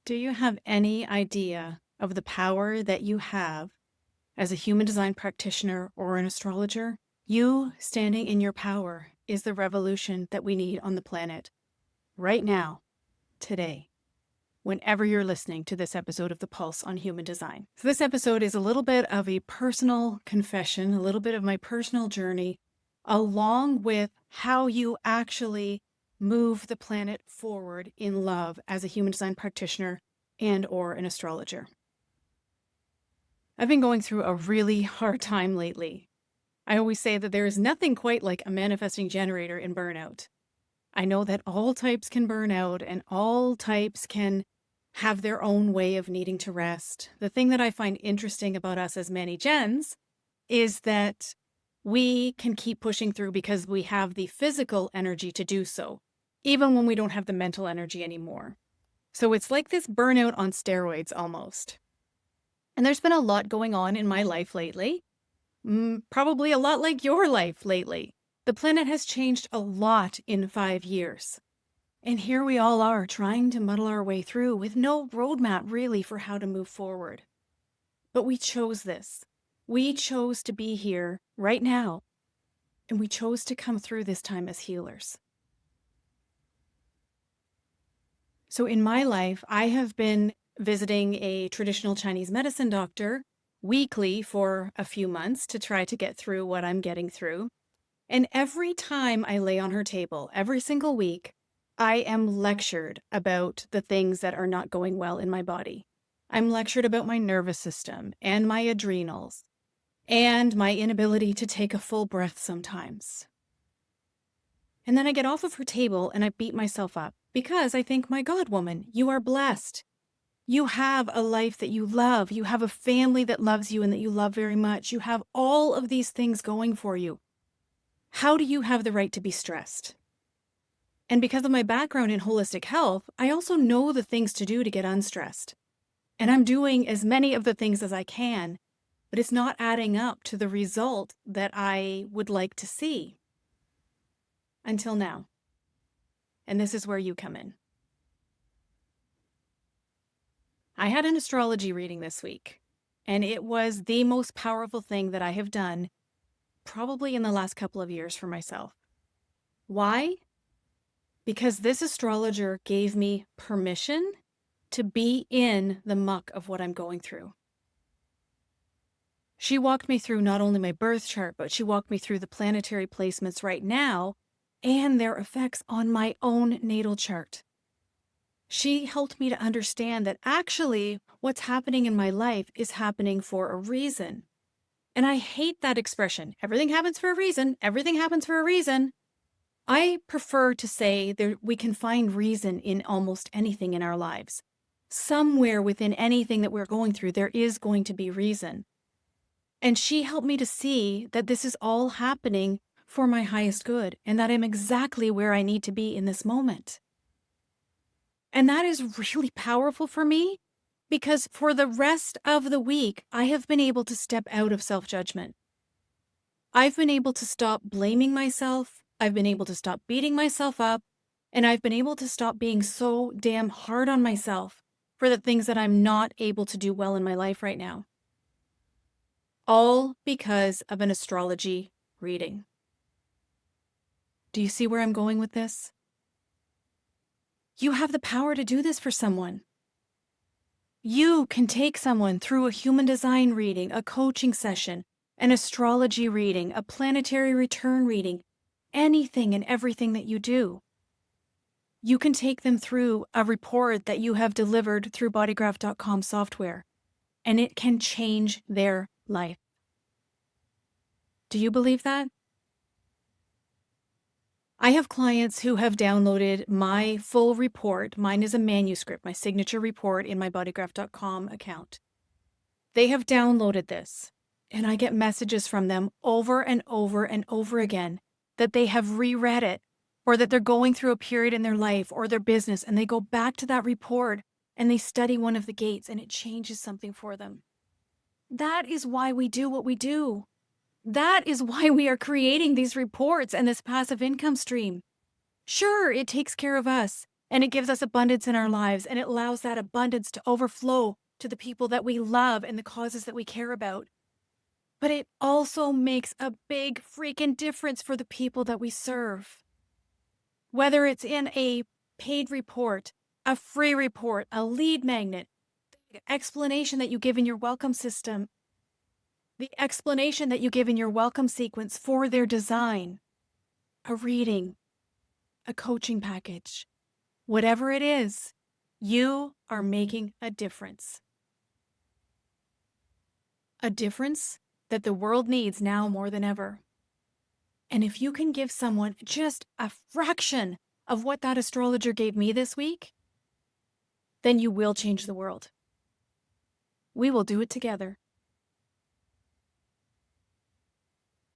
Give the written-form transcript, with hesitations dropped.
Do you have any idea of the power that you have as a human design practitioner or an astrologer? You standing in your power is the revolution that we need on the planet right now, today, whenever you're listening to this episode of The Pulse on Human Design. So this episode is a little bit of a personal confession, a little bit of my personal journey, along with how you actually move the planet forward in love as a human design practitioner and or an astrologer. I've been going through a really hard time lately. I always say that there is nothing quite like a manifesting generator in burnout. I know that all types can burn out and all types can have their own way of needing to rest. The thing that I find interesting about us as many gens is that we can keep pushing through because we have the physical energy to do so, even when we don't have the mental energy anymore. So it's like this burnout on steroids almost. And there's been a lot going on in my life lately. Probably a lot like your life lately. The planet has changed a lot in 5 years. And here we all are trying to muddle our way through with no roadmap really for how to move forward. But we chose this. We chose to be here right now. And we chose to come through this time as healers. So in my life, I have been visiting a traditional Chinese medicine doctor weekly for a few months to try to get through what I'm getting through. And every time I lay on her table, every single week, I am lectured about the things that are not going well in my body. I'm lectured about my nervous system and my adrenals and my inability to take a full breath sometimes. And then I get off of her table and I beat myself up because I think, my God, woman, you are blessed. You have a life that you love. You have a family that loves you and that you love very much. You have all of these things going for you. How do you have the right to be stressed? And because of my background in holistic health, I also know the things to do to get unstressed. And I'm doing as many of the things as I can, but it's not adding up to the result that I would like to see. Until now. And this is where you come in. I had an astrology reading this week, and it was the most powerful thing that I have done probably in the last couple of years for myself. Why? Because this astrologer gave me permission to be in the muck of what I'm going through. She walked me through not only my birth chart, but she walked me through the planetary placements right now and their effects on my own natal chart. She helped me to understand that actually what's happening in my life is happening for a reason. And I hate that expression. Everything happens for a reason. Everything happens for a reason. I prefer to say we can find reason in almost anything in our lives. Somewhere within anything that we're going through, there is going to be reason. And she helped me to see that this is all happening for my highest good and that I'm exactly where I need to be in this moment. And that is really powerful for me because for the rest of the week, I have been able to step out of self-judgment. I've been able to stop blaming myself. I've been able to stop beating myself up. And I've been able to stop being so damn hard on myself for the things that I'm not able to do well in my life right now. All because of an astrology reading. Do you see where I'm going with this? You have the power to do this for someone. You can take someone through a human design reading, a coaching session, an astrology reading, a planetary return reading, anything and everything that you do. You can take them through a report that you have delivered through bodygraph.com software, and it can change their life. Do you believe that? I have clients who have downloaded my full report. Mine is a manuscript, my signature report in my bodygraph.com account. They have downloaded this, and I get messages from them over and over and over again that they have reread it, or that they're going through a period in their life or their business, and they go back to that report and they study one of the gates, and it changes something for them. That is why we do what we do. That is why we are creating these reports and this passive income stream. Sure, it takes care of us, and it gives us abundance in our lives, and it allows that abundance to overflow to the people that we love and the causes that we care about. But it also makes a big freaking difference for the people that we serve. Whether it's in a paid report, a free report, a lead magnet, the explanation that you give in your welcome system, the explanation that you give in your welcome sequence for their design, a reading, a coaching package, whatever it is, you are making a difference. A difference that the world needs now more than ever. And if you can give someone just a fraction of what that astrologer gave me this week, then you will change the world. We will do it together.